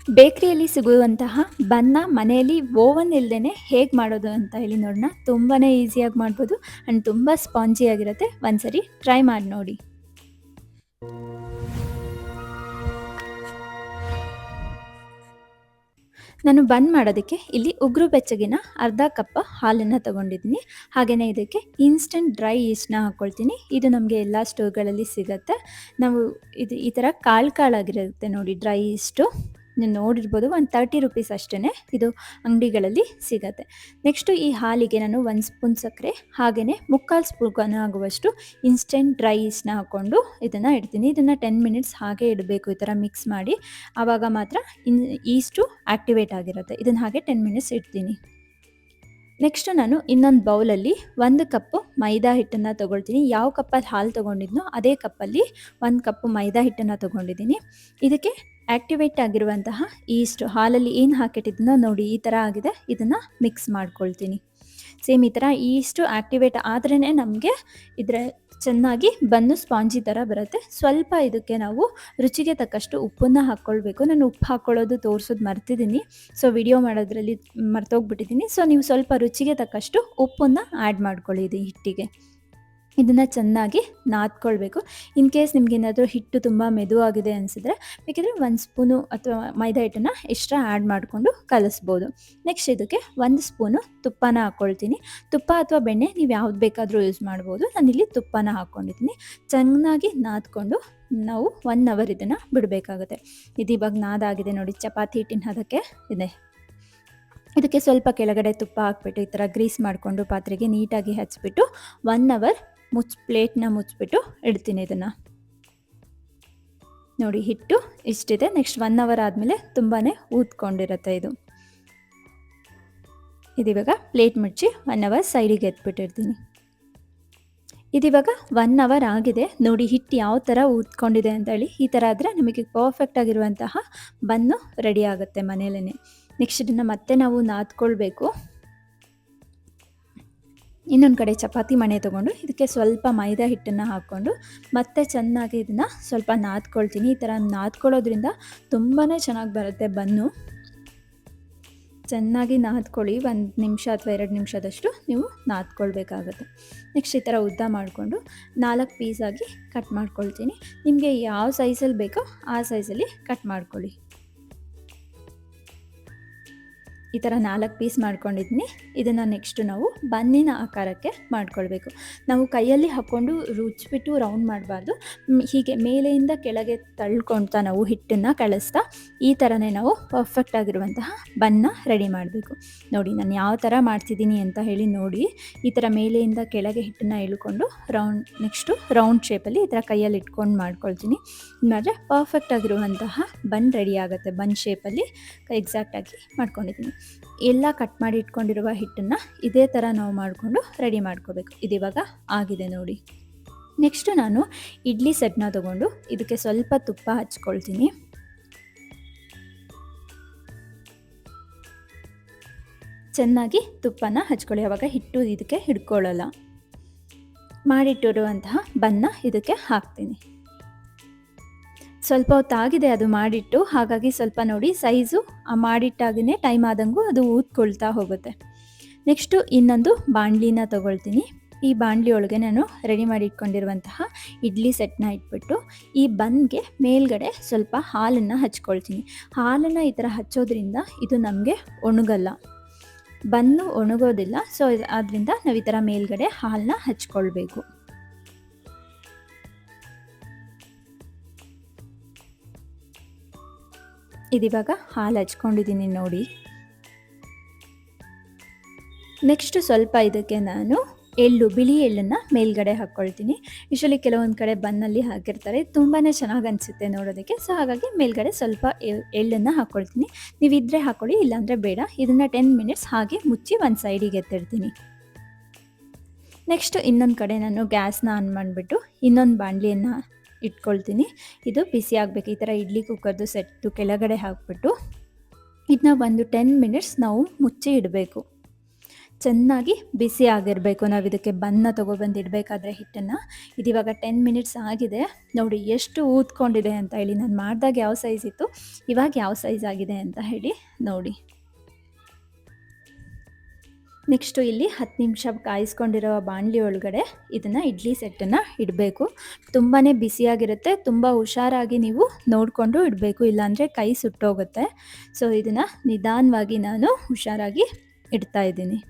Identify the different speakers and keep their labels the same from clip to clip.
Speaker 1: ಬೇಕರಿಯಲ್ಲಿ ಸಿಗುವಂತಹ ಬನ್ನ ಮನೆಯಲ್ಲಿ ಓವನ್ ಇಲ್ಲದೇನೆ ಹೇಗೆ ಮಾಡೋದು ಅಂತ ಹೇಳಿ ನೋಡೋಣ. ತುಂಬಾ ಈಸಿಯಾಗಿ ಮಾಡ್ಬೋದು ಆ್ಯಂಡ್ ತುಂಬ ಸ್ಪಾಂಜಿಯಾಗಿರುತ್ತೆ. ಒಂದ್ಸರಿ ಟ್ರೈ ಮಾಡಿ ನೋಡಿ. ನಾನು ಬನ್ ಮಾಡೋದಕ್ಕೆ ಇಲ್ಲಿ ಉಗುರು ಬೆಚ್ಚಗಿನ ಅರ್ಧ ಕಪ್ ಹಾಲನ್ನು ತೊಗೊಂಡಿದ್ದೀನಿ. ಹಾಗೆಯೇ ಇದಕ್ಕೆ ಇನ್ಸ್ಟಂಟ್ ಡ್ರೈ ಈಸ್ಟ್ನ ಹಾಕ್ಕೊಳ್ತೀನಿ. ಇದು ನಮಗೆ ಎಲ್ಲ ಸ್ಟೋರ್ಗಳಲ್ಲಿ ಸಿಗುತ್ತೆ. ನಾವು ಇದು ಈ ಥರ ಕಾಳಾಗಿರುತ್ತೆ ನೋಡಿ ಡ್ರೈ ಈಸ್ಟು. ನೀವು ನೋಡಿರ್ಬೋದು, ಒಂದು 30 ರುಪೀಸ್ ಅಷ್ಟೇ ಇದು ಅಂಗಡಿಗಳಲ್ಲಿ ಸಿಗುತ್ತೆ. ನೆಕ್ಸ್ಟು ಈ ಹಾಲಿಗೆ ನಾನು 1 ಸ್ಪೂನ್ ಸಕ್ಕರೆ ಹಾಗೆಯೇ 3/4 ಸ್ಪೂನ್ ಆಗುವಷ್ಟು ಇನ್ಸ್ಟೆಂಟ್ ಡ್ರೈ ಈಸ್ಟ್ನ ಹಾಕ್ಕೊಂಡು ಇದನ್ನು ಇಡ್ತೀನಿ. ಇದನ್ನು 10 ಮಿನಿಟ್ಸ್ ಹಾಗೆ ಇಡಬೇಕು, ಈ ಥರ ಮಿಕ್ಸ್ ಮಾಡಿ. ಆವಾಗ ಮಾತ್ರ ಈಸ್ಟು ಆ್ಯಕ್ಟಿವೇಟ್ ಆಗಿರುತ್ತೆ. ಇದನ್ನು ಹಾಗೆ 10 ಮಿನಿಟ್ಸ್ ಇಡ್ತೀನಿ. ನೆಕ್ಸ್ಟು ನಾನು ಇನ್ನೊಂದು ಬೌಲಲ್ಲಿ 1 ಕಪ್ಪು ಮೈದಾ ಹಿಟ್ಟನ್ನು ತೊಗೊಳ್ತೀನಿ. ಯಾವ ಕಪ್ಪಲ್ಲಿ ಹಾಲು ತೊಗೊಂಡಿದ್ನೋ ಅದೇ ಕಪ್ಪಲ್ಲಿ 1 ಕಪ್ಪು ಮೈದಾ ಹಿಟ್ಟನ್ನು ತೊಗೊಂಡಿದ್ದೀನಿ. ಇದಕ್ಕೆ ಆ್ಯಕ್ಟಿವೇಟ್ ಆಗಿರುವಂತಹ ಈಸ್ಟು ಹಾಲಲ್ಲಿ ಏನು ಹಾಕಿಟ್ಟಿದ್ನೋ ನೋಡಿ ಈ ಥರ ಆಗಿದೆ. ಇದನ್ನು ಮಿಕ್ಸ್ ಮಾಡ್ಕೊಳ್ತೀನಿ. ಸೇಮ್ ಈ ಥರ ಈಸ್ಟು ಆ್ಯಕ್ಟಿವೇಟ್ ಆದ್ರೇ ನಮಗೆ ಇದರ ಚೆನ್ನಾಗಿ ಬನ್ನು ಸ್ಪಾಂಜಿ ಥರ ಬರುತ್ತೆ. ಸ್ವಲ್ಪ ಇದಕ್ಕೆ ನಾವು ರುಚಿಗೆ ತಕ್ಕಷ್ಟು ಉಪ್ಪನ್ನು ಹಾಕ್ಕೊಳ್ಬೇಕು. ನಾನು ಉಪ್ಪು ಹಾಕ್ಕೊಳ್ಳೋದು ತೋರಿಸೋದು ಮರ್ತಿದ್ದೀನಿ, ಸೊ ವಿಡಿಯೋ ಮಾಡೋದ್ರಲ್ಲಿ ಮರ್ತೋಗ್ಬಿಟ್ಟಿದ್ದೀನಿ. ಸೊ ನೀವು ಸ್ವಲ್ಪ ರುಚಿಗೆ ತಕ್ಕಷ್ಟು ಉಪ್ಪನ್ನು ಆ್ಯಡ್ ಮಾಡ್ಕೊಳ್ಳಿ ಇದು ಹಿಟ್ಟಿಗೆ. ಇದನ್ನು ಚೆನ್ನಾಗಿ ನಾದ್ಕೊಳ್ಬೇಕು. ಇನ್ ಕೇಸ್ ನಿಮಗೇನಾದರೂ ಹಿಟ್ಟು ತುಂಬ ಮೆದುವಾಗಿದೆ ಅನಿಸಿದ್ರೆ ಬೇಕಿದ್ರೆ 1 ಸ್ಪೂನು ಅಥವಾ ಮೈದಾ ಹಿಟ್ಟನ್ನು ಎಕ್ಸ್ಟ್ರಾ ಆ್ಯಡ್ ಮಾಡಿಕೊಂಡು ಕಲಿಸ್ಬೋದು. ನೆಕ್ಸ್ಟ್ ಇದಕ್ಕೆ 1 ಸ್ಪೂನು ತುಪ್ಪನ ಹಾಕ್ಕೊಳ್ತೀನಿ. ತುಪ್ಪ ಅಥವಾ ಬೆಣ್ಣೆ ನೀವು ಯಾವ್ದು ಬೇಕಾದರೂ ಯೂಸ್ ಮಾಡ್ಬೋದು. ನಾನಿಲ್ಲಿ ತುಪ್ಪನ ಹಾಕ್ಕೊಂಡಿದ್ದೀನಿ. ಚೆನ್ನಾಗಿ ನಾದ್ಕೊಂಡು ನಾವು 1 ಅವರ್ ಇದನ್ನು ಬಿಡಬೇಕಾಗುತ್ತೆ. ಇದು ಇವಾಗ ನಾದಾಗಿದೆ ನೋಡಿ, ಚಪಾತಿ ಹಿಟ್ಟಿನ ಹದಕ್ಕೆ ಇದೆ. ಇದಕ್ಕೆ ಸ್ವಲ್ಪ ಕೆಳಗಡೆ ತುಪ್ಪ ಹಾಕ್ಬಿಟ್ಟು ಈ ಥರ ಗ್ರೀಸ್ ಮಾಡಿಕೊಂಡು ಪಾತ್ರೆಗೆ ನೀಟಾಗಿ ಹಚ್ಬಿಟ್ಟು 1 ಅವರ್ ಪ್ಲೇಟ್ನ ಮುಚ್ಚಿಬಿಟ್ಟು ಇಡ್ತೀನಿ. ಇದನ್ನು ನೋಡಿ ಹಿಟ್ಟು ಇಷ್ಟಿದೆ. ನೆಕ್ಸ್ಟ್ 1 ಅವರ್ ಆದಮೇಲೆ ತುಂಬಾ ಊದ್ಕೊಂಡಿರುತ್ತೆ ಇದು. ಇದಿವಾಗ ಪ್ಲೇಟ್ ಮುಚ್ಚಿ 1 ಅವರ್ ಸೈಡಿಗೆ ಎತ್ಬಿಟ್ಟಿರ್ತೀನಿ. ಇದಿವಾಗ 1 ಅವರ್ ಆಗಿದೆ ನೋಡಿ. ಹಿಟ್ಟು ಯಾವ ಥರ ಊದ್ಕೊಂಡಿದೆ ಅಂತ ಹೇಳಿ ಈ ಥರ ಆದರೆ ನಮಗೆ ಪರ್ಫೆಕ್ಟ್ ಆಗಿರುವಂತಹ ಬನ್ನು ರೆಡಿ ಆಗುತ್ತೆ ಮನೆಯಲ್ಲೇ. ನೆಕ್ಸ್ಟ್ ಇದನ್ನು ಮತ್ತೆ ನಾವು ನಾದ್ಕೊಳ್ಬೇಕು. ಇನ್ನೊಂದು ಕಡೆ ಚಪಾತಿ ಮಣೆ ತೊಗೊಂಡು ಇದಕ್ಕೆ ಸ್ವಲ್ಪ ಮೈದಾ ಹಿಟ್ಟನ್ನು ಹಾಕ್ಕೊಂಡು ಮತ್ತೆ ಚೆನ್ನಾಗಿ ಇದನ್ನು ಸ್ವಲ್ಪ ನಾದ್ಕೊಳ್ತೀನಿ. ಈ ಥರ ನಾದ್ಕೊಳ್ಳೋದ್ರಿಂದ ತುಂಬಾ ಚೆನ್ನಾಗಿ ಬರುತ್ತೆ ಬನ್ನು. ಚೆನ್ನಾಗಿ ನಾದ್ಕೊಳ್ಳಿ. 1 ನಿಮಿಷ ಅಥವಾ 2 ನಿಮಿಷದಷ್ಟು ನೀವು ನಾದ್ಕೊಳ್ಬೇಕಾಗುತ್ತೆ. ನೆಕ್ಸ್ಟ್ ಈ ಥರ ಉದ್ದ ಮಾಡಿಕೊಂಡು 4 ಪೀಸಾಗಿ ಕಟ್ ಮಾಡ್ಕೊಳ್ತೀನಿ. ನಿಮಗೆ ಯಾವ ಸೈಜಲ್ಲಿ ಬೇಕೋ ಆ ಸೈಜಲ್ಲಿ ಕಟ್ ಮಾಡ್ಕೊಳ್ಳಿ. ಈ ಥರ 4 ಪೀಸ್ ಮಾಡ್ಕೊಂಡಿದ್ದೀನಿ. ಇದನ್ನು ನೆಕ್ಸ್ಟು ನಾವು ಬನ್ನಿನ ಆಕಾರಕ್ಕೆ ಮಾಡ್ಕೊಳ್ಬೇಕು. ನಾವು ಕೈಯಲ್ಲಿ ಹಾಕ್ಕೊಂಡು ರುಚ್ಚಿಬಿಟ್ಟು ರೌಂಡ್ ಮಾಡಬಾರ್ದು. ಹೀಗೆ ಮೇಲೆಯಿಂದ ಕೆಳಗೆ ತಳ್ಕೊಳ್ತಾ ನಾವು ಹಿಟ್ಟನ್ನು ಕಳಿಸ್ತಾ ಈ ಥರನೇ ನಾವು ಪರ್ಫೆಕ್ಟ್ ಆಗಿರುವಂತಹ ಬನ್ನ ರೆಡಿ ಮಾಡಬೇಕು. ನೋಡಿ ನಾನು ಯಾವ ಥರ ಮಾಡ್ತಿದ್ದೀನಿ ಅಂತ ಹೇಳಿ ನೋಡಿ. ಈ ಥರ ಮೇಲೆಯಿಂದ ಕೆಳಗೆ ಹಿಟ್ಟನ್ನು ಎಳ್ಕೊಂಡು ನೆಕ್ಸ್ಟು ರೌಂಡ್ ಶೇಪಲ್ಲಿ ಈ ಥರ ಕೈಯಲ್ಲಿ ಇಟ್ಕೊಂಡು ಮಾಡ್ಕೊಳ್ತೀನಿ. ಮಾಡಿದ್ರೆ ಪರ್ಫೆಕ್ಟ್ ಆಗಿರುವಂತಹ ಬನ್ ರೆಡಿ ಆಗುತ್ತೆ. ಬನ್ ಶೇಪಲ್ಲಿ ಎಕ್ಸಾಕ್ಟಾಗಿ ಮಾಡ್ಕೊಂಡಿದ್ದೀನಿ. ಎಲ್ಲ ಕಟ್ ಮಾಡಿ ಇಟ್ಕೊಂಡಿರುವ ಹಿಟ್ಟನ್ನು ಇದೇ ಥರ ನಾವು ಮಾಡಿಕೊಂಡು ರೆಡಿ ಮಾಡ್ಕೋಬೇಕು. ಇದಿವಾಗ ಆಗಿದೆ ನೋಡಿ. ನೆಕ್ಸ್ಟು ನಾನು ಇಡ್ಲಿ ಸೆಟ್ನ ತೊಗೊಂಡು ಇದಕ್ಕೆ ಸ್ವಲ್ಪ ತುಪ್ಪ ಹಚ್ಕೊಳ್ತೀನಿ. ಚೆನ್ನಾಗಿ ತುಪ್ಪನ ಹಚ್ಕೊಳ್ಳಿ, ಆವಾಗ ಹಿಟ್ಟು ಇದಕ್ಕೆ ಹಿಡ್ಕೊಳ್ಳಲ್ಲ. ಮಾಡಿಟ್ಟಿರುವಂತಹ ಬನ್ನ ಇದಕ್ಕೆ ಹಾಕ್ತೀನಿ. ಸ್ವಲ್ಪ ಹೊತ್ತಾಗಿದೆ ಅದು ಮಾಡಿಟ್ಟು, ಹಾಗಾಗಿ ಸ್ವಲ್ಪ ನೋಡಿ ಸೈಜು ಮಾಡಿಟ್ಟಾಗೇ ಟೈಮ್ ಆದಂಗೂ ಅದು ಊದ್ಕೊಳ್ತಾ ಹೋಗುತ್ತೆ. ನೆಕ್ಸ್ಟು ಇನ್ನೊಂದು ಬಾಣಲಿನ ತೊಗೊಳ್ತೀನಿ. ಈ ಬಾಣಲಿ ಒಳಗೆ ನಾನು ರೆಡಿ ಮಾಡಿ ಇಟ್ಕೊಂಡಿರುವಂತಹ ಇಡ್ಲಿ ಸೆಟ್ನ ಇಟ್ಬಿಟ್ಟು ಈ ಬನ್ಗೆ ಮೇಲ್ಗಡೆ ಸ್ವಲ್ಪ ಹಾಲನ್ನು ಹಚ್ಕೊಳ್ತೀನಿ. ಹಾಲನ್ನು ಈ ಥರ ಹಚ್ಚೋದ್ರಿಂದ ಇದು ನಮಗೆ ಒಣಗಲ್ಲ, ಬನ್ನು ಒಣಗೋದಿಲ್ಲ. ಸೊ ಆದ್ದರಿಂದ ನಾವು ಈ ಥರ ಮೇಲ್ಗಡೆ ಹಾಲನ್ನ ಹಚ್ಕೊಳ್ಬೇಕು. ಇದಿವಾಗ ಹಾಲು ಹಚ್ಕೊಂಡಿದ್ದೀನಿ ನೋಡಿ. ನೆಕ್ಸ್ಟು ಸ್ವಲ್ಪ ಇದಕ್ಕೆ ನಾನು ಬಿಳಿ ಎಳ್ಳನ್ನು ಮೇಲ್ಗಡೆ ಹಾಕ್ಕೊಳ್ತೀನಿ. ಯೂಶ್ವಲಿ ಕೆಲವೊಂದು ಕಡೆ ಬನ್ನಲ್ಲಿ ಹಾಕಿರ್ತಾರೆ, ತುಂಬಾ ಚೆನ್ನಾಗಿ ಅನಿಸುತ್ತೆ ನೋಡೋದಕ್ಕೆ. ಸೊ ಹಾಗಾಗಿ ಮೇಲ್ಗಡೆ ಸ್ವಲ್ಪ ಎಳ್ಳನ್ನು ಹಾಕ್ಕೊಳ್ತೀನಿ. ನೀವಿದ್ರೆ ಹಾಕ್ಕೊಳ್ಳಿ, ಇಲ್ಲಾಂದರೆ ಬೇಡ. ಇದನ್ನು 10 ಮಿನಿಟ್ಸ್ ಹಾಗೆ ಮುಚ್ಚಿ ಒಂದು ಸೈಡಿಗೆ ಎತ್ತಿಡ್ತೀನಿ. ನೆಕ್ಸ್ಟು ಇನ್ನೊಂದು ಕಡೆ ನಾನು ಗ್ಯಾಸ್ನ ಆನ್ ಮಾಡಿಬಿಟ್ಟು ಇನ್ನೊಂದು ಬಾಣಲಿಯನ್ನು ಇಟ್ಕೊಳ್ತೀನಿ. ಇದು ಬಿಸಿ ಆಗಬೇಕು. ಈ ಥರ ಇಡ್ಲಿ ಕುಕ್ಕರ್ದು ಸೆಟ್ಟು ಕೆಳಗಡೆ ಹಾಕ್ಬಿಟ್ಟು ಇದನ್ನ ಒಂದು 10 ಮಿನಿಟ್ಸ್ ನಾವು ಮುಚ್ಚಿ ಇಡಬೇಕು. ಚೆನ್ನಾಗಿ ಬಿಸಿ ಆಗಿರಬೇಕು. ನಾವು ಇದಕ್ಕೆ ಬನ್ನ ತೊಗೊಬಂದು ಇಡಬೇಕಾದ್ರೆ ಹಿಟ್ಟನ್ನು. ಇದಿವಾಗ 10 ಮಿನಿಟ್ಸ್ ಆಗಿದೆ. ನೋಡಿ ಎಷ್ಟು ಊದ್ಕೊಂಡಿದೆ ಅಂತ ಹೇಳಿ. ನಾನು ಮಾಡಿದಾಗ ಯಾವ ಸೈಜ್ ಇತ್ತು, ಇವಾಗ ಯಾವ ಸೈಜ್ ಆಗಿದೆ ಅಂತ ಹೇಳಿ ನೋಡಿ. ನೆಕ್ಸ್ಟು ಇಲ್ಲಿ 10 ನಿಮಿಷ ಕಾಯಿಸ್ಕೊಂಡಿರೋ ಬಾಣಲಿ ಒಳಗಡೆ ಇದನ್ನು ಇಡ್ಲಿ ಸೆಟ್ಟನ್ನು ಇಡಬೇಕು. ತುಂಬಾ ಬಿಸಿಯಾಗಿರುತ್ತೆ. ತುಂಬ ಹುಷಾರಾಗಿ ನೀವು ನೋಡಿಕೊಂಡು ಇಡಬೇಕು, ಇಲ್ಲಾಂದರೆ ಕೈ ಸುಟ್ಟೋಗುತ್ತೆ. ಸೊ ಇದನ್ನು ನಿಧಾನವಾಗಿ ನಾನು ಹುಷಾರಾಗಿ ಇಡ್ತಾಯಿದ್ದೀನಿ.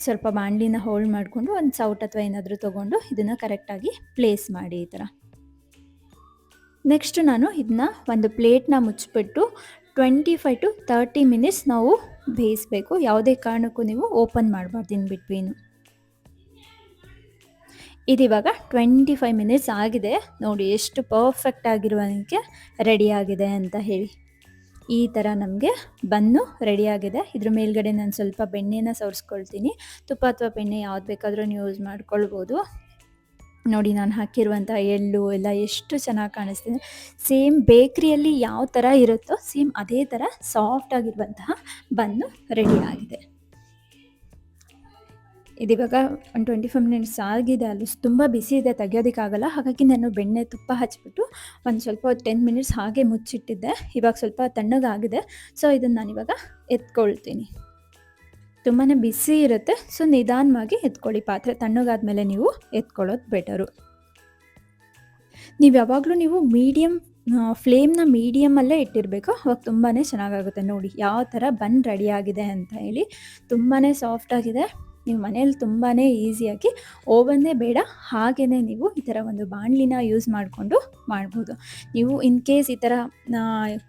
Speaker 1: ಸ್ವಲ್ಪ ಬಾಣಲಿನ ಹೋಲ್ಡ್ ಮಾಡಿಕೊಂಡು ಒಂದು ಸೌಟ್ ಅಥವಾ ಏನಾದರೂ ತೊಗೊಂಡು ಇದನ್ನು ಕರೆಕ್ಟಾಗಿ ಪ್ಲೇಸ್ ಮಾಡಿ ಈ ಥರ. ನೆಕ್ಸ್ಟು ನಾನು ಇದನ್ನ ಒಂದು ಪ್ಲೇಟ್ನ ಮುಚ್ಚಿಬಿಟ್ಟು 25 to 30 ಮಿನಿಟ್ಸ್ ನಾವು ಬೇಯಿಸಬೇಕು. ಯಾವುದೇ ಕಾರಣಕ್ಕೂ ನೀವು ಓಪನ್ ಮಾಡಬಾರ್ದು ಇನ್ ಬಿಟ್ವೀನು. ಇದಿವಾಗ 25 ಮಿನಿಟ್ಸ್ ಆಗಿದೆ. ನೋಡಿ ಎಷ್ಟು ಪರ್ಫೆಕ್ಟ್ ಆಗಿರುವಂಗೆ ರೆಡಿಯಾಗಿದೆ ಅಂತ ಹೇಳಿ. ಈ ಥರ ನಮಗೆ ಬನ್ನು ರೆಡಿಯಾಗಿದೆ. ಇದ್ರ ಮೇಲ್ಗಡೆ ನಾನು ಸ್ವಲ್ಪ ಬೆಣ್ಣೆನ ಸವರಿಸ್ಕೊಳ್ತೀನಿ. ತುಪ್ಪ ಅಥವಾ ಬೆಣ್ಣೆ ಯಾವ್ದು ಬೇಕಾದರೂ ನೀವು ಯೂಸ್ ಮಾಡ್ಕೊಳ್ಬೋದು. ನೋಡಿ ನಾನು ಹಾಕಿರುವಂಥ ಎಳ್ಳು ಎಲ್ಲ ಎಷ್ಟು ಚೆನ್ನಾಗಿ ಕಾಣಿಸ್ತಿದೆ. ಸೇಮ್ ಬೇಕ್ರಿಯಲ್ಲಿ ಯಾವ ಥರ ಇರುತ್ತೋ ಸೇಮ್ ಅದೇ ಥರ ಸಾಫ್ಟಾಗಿರುವಂತಹ ಬನ್ನು ರೆಡಿಯಾಗಿದೆ. ಇದಿವಾಗ ಒಂದು 25 ಮಿನಿಟ್ಸ್ ಆಗಿದೆ. ಅಲ್ಲಿ ತುಂಬ ಬಿಸಿ ಇದೆ, ತೆಗಿಯೋದಕ್ಕಾಗಲ್ಲ. ಹಾಗಾಗಿ ನಾನು ಬೆಣ್ಣೆ ತುಪ್ಪ ಹಚ್ಬಿಟ್ಟು ಒಂದು ಸ್ವಲ್ಪ 10 ಮಿನಿಟ್ಸ್ ಹಾಗೆ ಮುಚ್ಚಿಟ್ಟಿದ್ದೆ. ಇವಾಗ ಸ್ವಲ್ಪ ತಣ್ಣಗಾಗಿದೆ. ಸೊ ಇದನ್ನು ನಾನಿವಾಗ ಎತ್ಕೊಳ್ತೀನಿ. ತುಂಬಾ ಬಿಸಿ ಇರುತ್ತೆ. ಸೊ ನಿಧಾನವಾಗಿ ಎತ್ಕೊಳ್ಳಿ. ಪಾತ್ರೆ ತಣ್ಣಗಾದ್ಮೇಲೆ ನೀವು ಎತ್ಕೊಳ್ಳೋದು ಬೆಟರು. ನೀವು ಯಾವಾಗಲೂ ನೀವು ಫ್ಲೇಮ್ನ ಮೀಡಿಯಮಲ್ಲೇ ಇಟ್ಟಿರಬೇಕು. ಅವಾಗ ತುಂಬಾ ಚೆನ್ನಾಗಾಗುತ್ತೆ. ನೋಡಿ ಯಾವ ಥರ ಬನ್ ರೆಡಿಯಾಗಿದೆ ಅಂತ ಹೇಳಿ. ತುಂಬಾ ಸಾಫ್ಟಾಗಿದೆ. ನೀವು ಮನೇಲಿ ತುಂಬಾ ಈಸಿಯಾಗಿ ಓವನ್ನೇ ಬೇಡ ಹಾಗೆಯೇ ನೀವು ಈ ಥರ ಒಂದು ಬಾಣಲಿನ ಯೂಸ್ ಮಾಡಿಕೊಂಡು ಮಾಡ್ಬೋದು. ನೀವು ಇನ್ ಕೇಸ್ ಈ ಥರ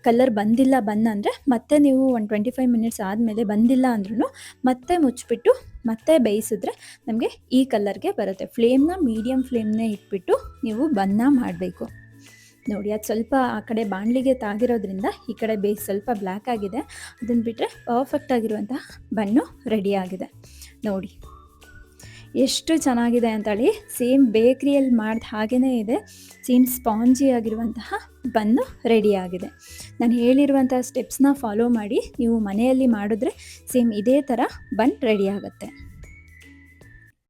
Speaker 1: ಕಲರ್ ಬಂದಿಲ್ಲ ಅಂದರೆ ಮತ್ತೆ ನೀವು ಒಂದು 25 ಮಿನಿಟ್ಸ್ ಆದಮೇಲೆ ಬಂದಿಲ್ಲ ಅಂದ್ರೂ ಮತ್ತೆ ಮುಚ್ಚಿಬಿಟ್ಟು ಮತ್ತೆ ಬೇಯಿಸಿದ್ರೆ ನಮಗೆ ಈ ಕಲರ್ಗೆ ಬರುತ್ತೆ. ಫ್ಲೇಮ್ನ ಮೀಡಿಯಮ್ ಫ್ಲೇಮ್ನೇ ಇಟ್ಬಿಟ್ಟು ನೀವು ಬನ್ನ ಮಾಡಬೇಕು. ನೋಡಿ ಅದು ಸ್ವಲ್ಪ ಆ ಕಡೆ ಬಾಣಲಿಗೆ ತಾಗಿರೋದ್ರಿಂದ ಈ ಕಡೆ ಬೇಸ್ ಸ್ವಲ್ಪ ಬ್ಲ್ಯಾಕ್ ಆಗಿದೆ. ಅದನ್ನು ಬಿಟ್ಟರೆ ಪರ್ಫೆಕ್ಟ್ ಆಗಿರುವಂತಹ ಬನ್ನು ರೆಡಿಯಾಗಿದೆ. ನೋಡಿ ಎಷ್ಟು ಚೆನ್ನಾಗಿದೆ ಅಂತೇಳಿ. ಸೇಮ್ ಬೇಕ್ರಿಯಲ್ಲಿ ಮಾಡಿದ ಹಾಗೇ ಇದೆ. ಸೇಮ್ ಸ್ಪಾಂಜಿ ಆಗಿರುವಂತಹ ಬನ್ನು ರೆಡಿಯಾಗಿದೆ. ನಾನು ಹೇಳಿರುವಂಥ ಸ್ಟೆಪ್ಸ್ನ ಫಾಲೋ ಮಾಡಿ ನೀವು ಮನೆಯಲ್ಲಿ ಮಾಡಿದ್ರೆ ಸೇಮ್ ಇದೇ ಥರ ಬನ್ ರೆಡಿಯಾಗುತ್ತೆ.